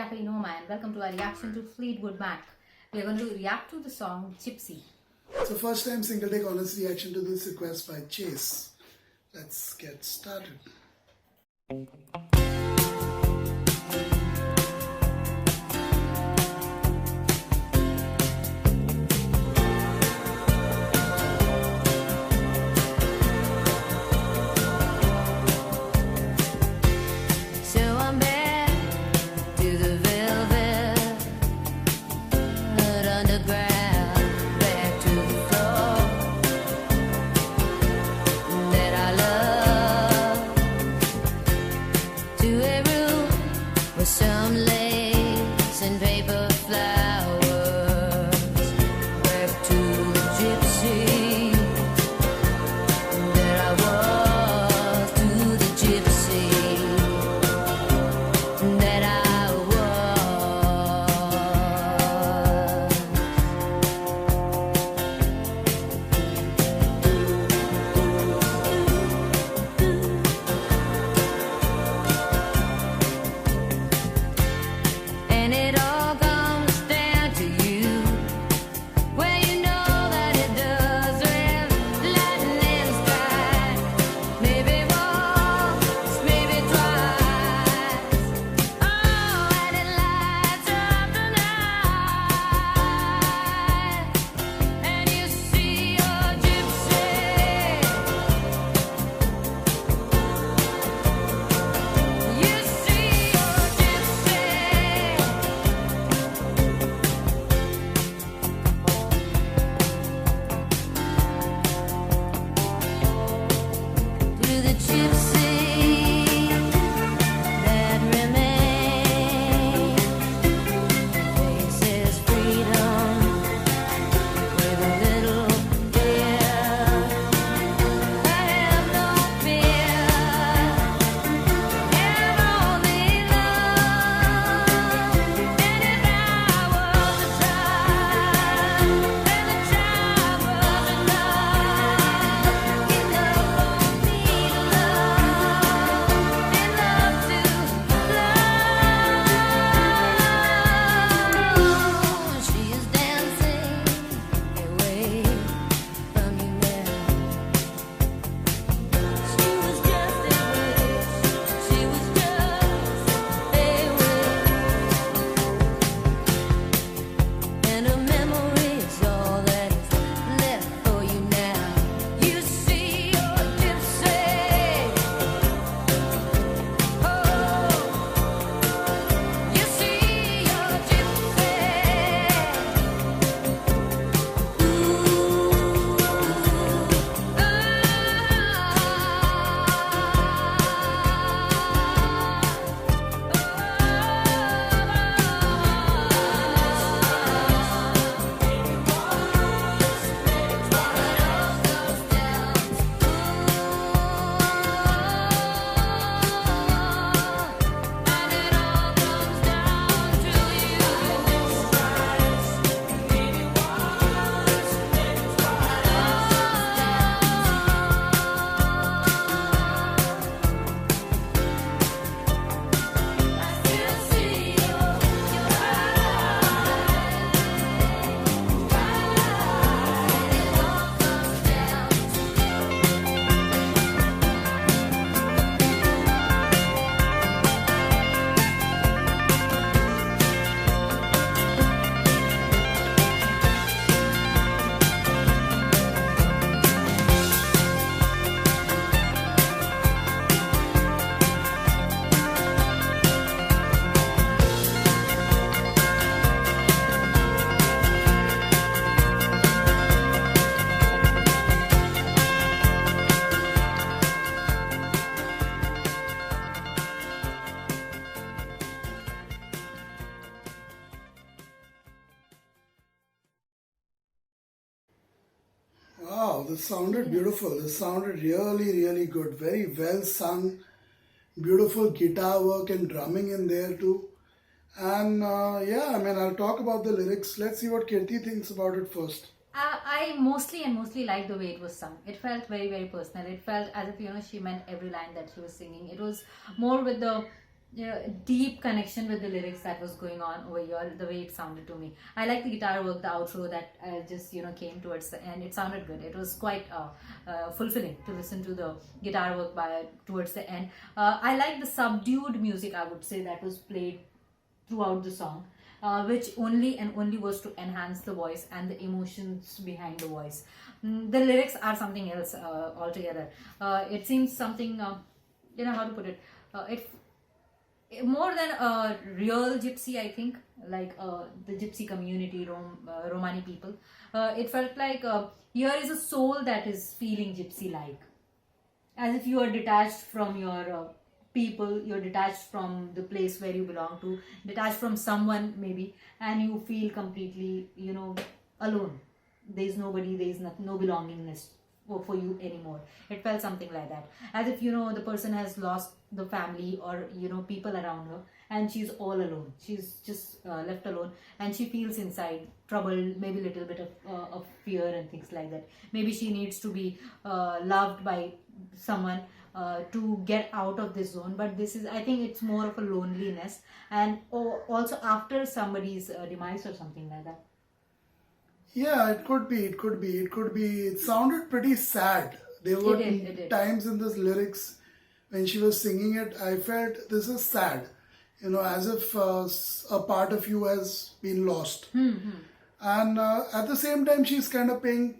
Cafe Noma and welcome to our reaction to Fleetwood Mac. We are going to react to the song Gypsy. So first time single take honest reaction to this request by Chase. Let's get started. With some lace and paper flowers, back to the gypsy that I was, to the gypsy that I was. And it all comes down to you. Well, you know that it does. With lightning in the sky, maybe once, maybe twice. Oh, and it lights up the night, and you see your gypsy. You see your gypsy. To the gypsy that remains, faces freedom with a little fear. I have no fear, have only love. And if I was a child, and the child was enough, enough for me to love, enough to love. She is dancing away from you now. She was just a wish. She was just a wish. And a memory is all that is left for you now. You see your gypsy. Oh, you see your gypsy. Wow, this sounded beautiful. This sounded really good. Very well sung. Beautiful guitar work and drumming in there too. And yeah, I mean, I'll talk about the lyrics. Let's see what Kirti thinks about it first. I mostly liked the way it was sung. It felt very personal. It felt as if she meant every line that she was singing. It was more with the deep connection with the lyrics that was going on over here, the way it sounded to me. I like the guitar work, the outro that just came towards the end. It sounded good. It was quite fulfilling to listen to the guitar work towards the end. I like the subdued music, I would say, that was played throughout the song, which only and only was to enhance the voice and the emotions behind the voice. The lyrics are something else altogether. It seems something, how to put it, it more than a real gypsy, I think, like the gypsy community, Romani people. It felt like here is a soul that is feeling gypsy like, as if you are detached from your people, you're detached from the place where you belong to, detached from someone maybe, and you feel completely, alone. There's nobody, there's no belongingness for you anymore. It felt something like that, as if the person has lost the family or people around her, and she's all alone. She's just left alone, and she feels inside troubled, maybe a little bit of fear and things like that. Maybe she needs to be loved by someone to get out of this zone. But I think it's more of a loneliness, and also after somebody's demise or something like that. Yeah, it could be. It sounded pretty sad. There were It did. times in this lyrics when she was singing it, I felt this is sad. As if a part of you has been lost. And at the same time, she's kind of paying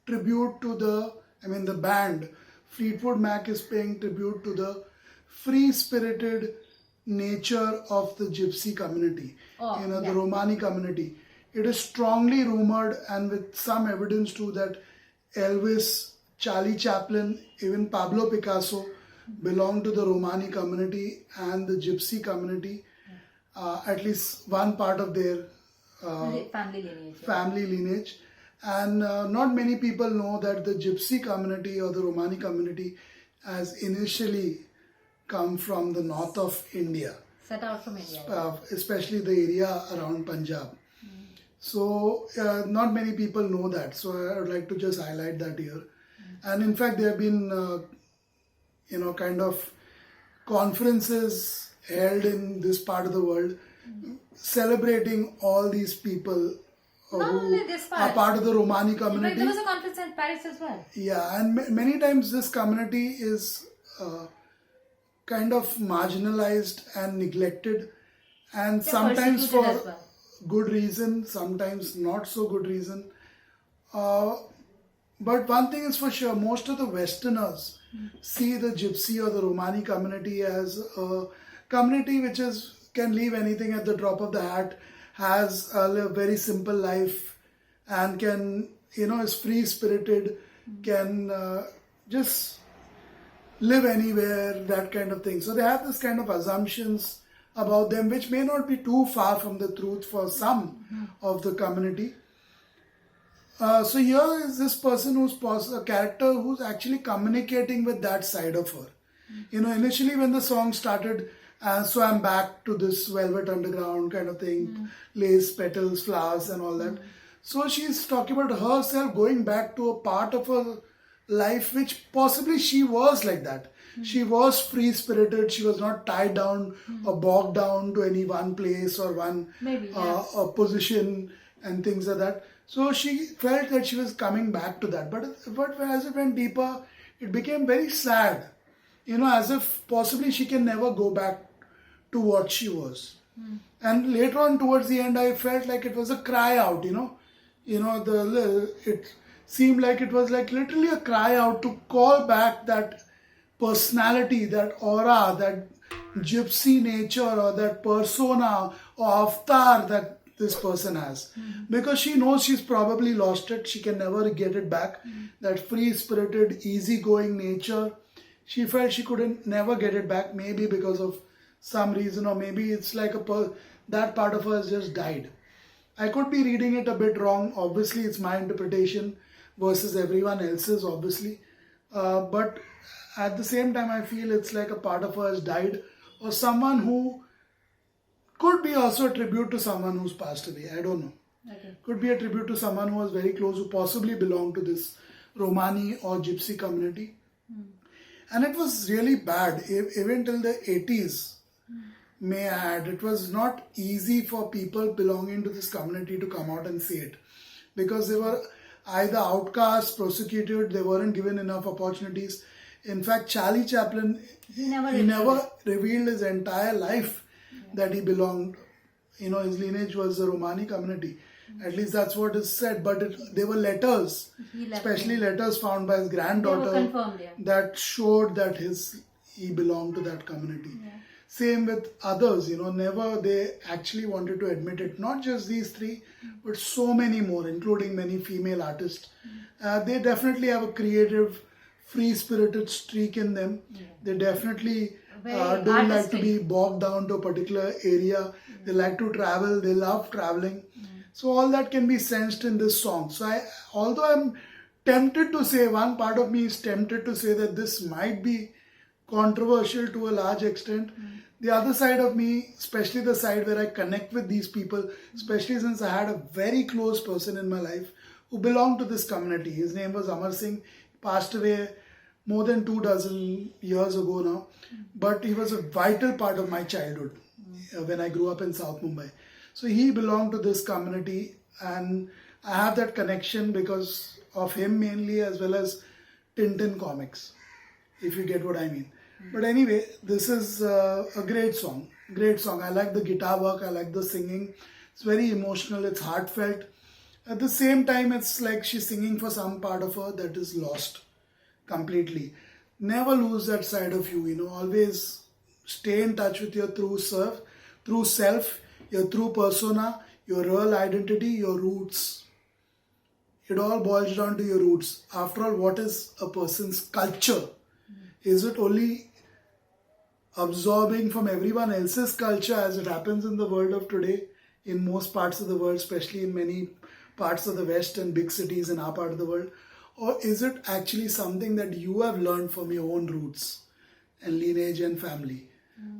tribute to the band. Fleetwood Mac is paying tribute to the free-spirited nature of the gypsy community, the Romani community. It is strongly rumored, and with some evidence too, that Elvis, Charlie Chaplin, even Pablo Picasso belong to the Romani community and the gypsy community, at least one part of their family lineage. And not many people know that the gypsy community or the Romani community has initially come from the north of India. Set out from India. Especially the area around Punjab. So not many people know that. So I would like to just highlight that here. And in fact, there have been, kind of conferences held in this part of the world celebrating all these people who are part of the Romani community. There was a conference in Paris as well. Yeah, and many times this community is kind of marginalized and neglected, and sometimes for as well. good reason, sometimes not so good reason. But one thing is for sure, most of the Westerners see the Gypsy or the Romani community as a community which can leave anything at the drop of the hat, has a very simple life, and can, is free-spirited, can just live anywhere, that kind of thing. So they have this kind of assumptions about them, which may not be too far from the truth for some of the community. So here is this person a character who's actually communicating with that side of her. Initially when the song started, so I'm back to this Velvet Underground kind of thing, lace, petals, flowers and all that. So she's talking about herself going back to a part of her life which possibly she was like that. She was free-spirited. She was not tied down or bogged down to any one place or one a position and things like that. So she felt that she was coming back to that. But as it went deeper, it became very sad. As if possibly she can never go back to what she was. And later on towards the end, I felt like it was a cry out, it seemed like it was like literally a cry out to call back that personality, that aura, that gypsy nature or that persona or avatar that this person has. Because she knows she's probably lost it. She can never get it back. That free-spirited, easygoing nature, she felt she couldn't never get it back. Maybe because of some reason, or maybe it's like that part of her has just died. I could be reading it a bit wrong. Obviously, it's my interpretation versus everyone else's, obviously. But at the same time, I feel it's like a part of her has died, or someone who could be also a tribute to someone who's passed away. I don't know. Okay. Could be a tribute to someone who was very close, who possibly belonged to this Romani or Gypsy community. And it was really bad. Even till the 80s, may I add. It was not easy for people belonging to this community to come out and say it, because they were either outcast, persecuted, they weren't given enough opportunities. In fact, Charlie Chaplin, He never he revealed never revealed his entire life that he belonged. You know, his lineage was the Romani community. At least that's what is said. But there were letters, He left especially letters found by his They granddaughter, were confirmed, yeah. that showed that he belonged to that community. Same with others, never they actually wanted to admit it. Not just these three, but so many more, including many female artists. They definitely have a creative, free-spirited streak in them. They definitely Very don't like to artistic. be bogged down to a particular area. They like to travel. They love traveling. So all that can be sensed in this song. So although I'm tempted to say, one part of me is tempted to say that this might be controversial to a large extent. The other side of me, especially the side where I connect with these people, especially since I had a very close person in my life who belonged to this community. His name was Amar Singh. He passed away more than 24 years ago now. But he was a vital part of my childhood when I grew up in South Mumbai. So he belonged to this community, and I have that connection because of him mainly, as well as Tintin comics, if you get what I mean. But anyway, this is a great song. Great song. I like the guitar work. I like the singing. It's very emotional. It's heartfelt. At the same time, it's like she's singing for some part of her that is lost completely. Never lose that side of you. Always stay in touch with your true self, your true persona, your real identity, your roots. It all boils down to your roots. After all, what is a person's culture? Is it only absorbing from everyone else's culture as it happens in the world of today, in most parts of the world, especially in many parts of the West and big cities in our part of the world? Or is it actually something that you have learned from your own roots and lineage and family?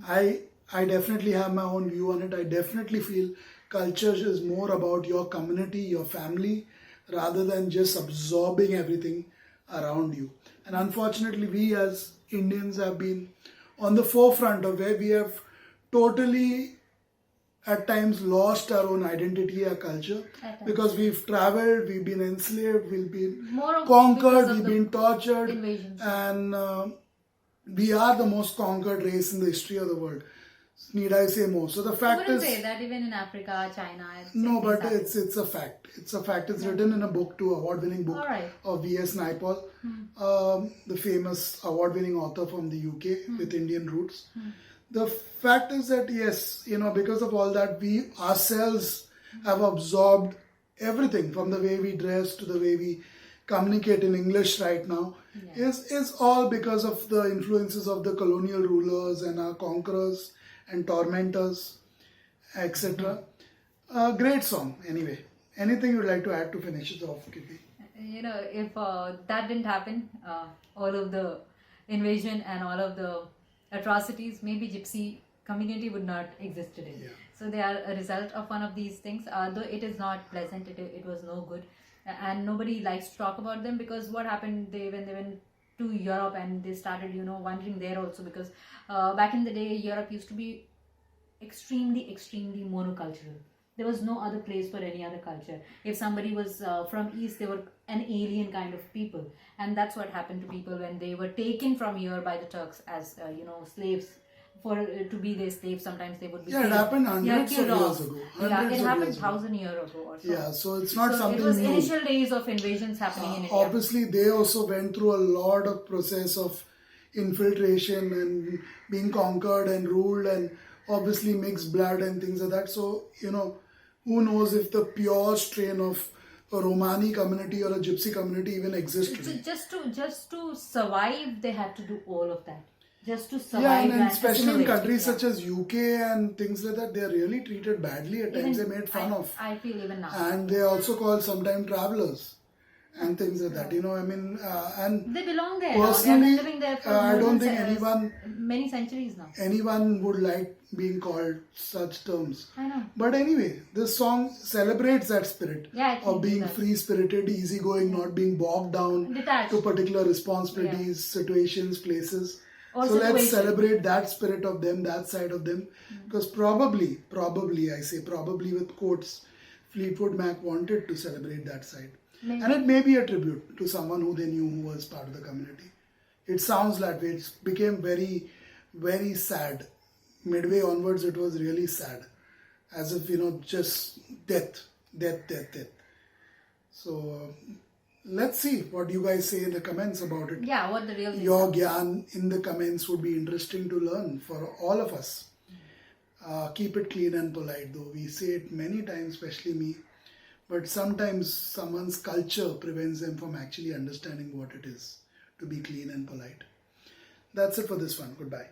I definitely have my own view on it. I definitely feel culture is more about your community, your family, rather than just absorbing everything around you. And unfortunately, we as Indians have been on the forefront of where we have totally at times lost our own identity, our culture, because we've traveled, we've been enslaved, we've been More of conquered, because of we've the been tortured, invasions. and we are the most conquered race in the history of the world. Need I say more? So the I fact wouldn't is, say that even in Africa, China. no, but it's it's a fact. It's a fact. It's written in a book too, award-winning book Alright. of V.S. Naipaul, the famous award-winning author from the UK with Indian roots. The fact is that yes, because of all that, we ourselves have absorbed everything from the way we dress to the way we communicate in English right now. Is all because of the influences of the colonial rulers and our conquerors and tormentors, etc. Great song, anyway. Anything you'd like to add to finish it off, Kitty? If that didn't happen, all of the invasion and all of the atrocities, maybe Gypsy community would not exist today. Yeah. So they are a result of one of these things. Though it is not pleasant, it was no good, and nobody likes to talk about them, because what happened when they went to Europe and they started wandering there also, because back in the day Europe used to be extremely monocultural. There was no other place for any other culture. If somebody was from East, they were an alien kind of people, and that's what happened to people when they were taken from here by the Turks as slaves. To be their slaves, sometimes they would be. Yeah, it killed. happened hundreds killed of off. years ago. Yeah, Hundreds it of happened years ago. 1,000 years ago or so. Yeah, so it's not So something it was new. initial days of invasions happening in India. Obviously, they also went through a lot of process of infiltration and being conquered and ruled, and obviously mixed blood and things like that. So, who knows if the pure strain of a Romani community or a Gypsy community even exists today. Just to survive, they had to do all of that. Just to survive. Yeah, and and especially in assimilate. countries Yeah. such as UK and things like that, they are really treated badly at times. Even They're made fun of. I feel even now. And they are also called sometimes travelers and things like that. And They belong there. personally, They've been living there for I more don't than think many centuries now. anyone would like being called such terms. I know. But anyway, this song celebrates that spirit Yeah, it of being does. free-spirited, easy-going, not being bogged down Detached. to particular responsibilities, situations, places. Or So let's situation. celebrate that spirit of them, that side of them, because probably, I say probably with quotes, Fleetwood Mac wanted to celebrate that side. Maybe. And it may be a tribute to someone who they knew who was part of the community. It sounds that way. It became very, very sad. Midway onwards, it was really sad. As if, just death. So, let's see what you guys say in the comments about it. Yeah, what the real thing Your is. gyan in the comments would be interesting to learn for all of us. Keep it clean and polite, though. We say it many times, especially me. But sometimes someone's culture prevents them from actually understanding what it is to be clean and polite. That's it for this one. Goodbye.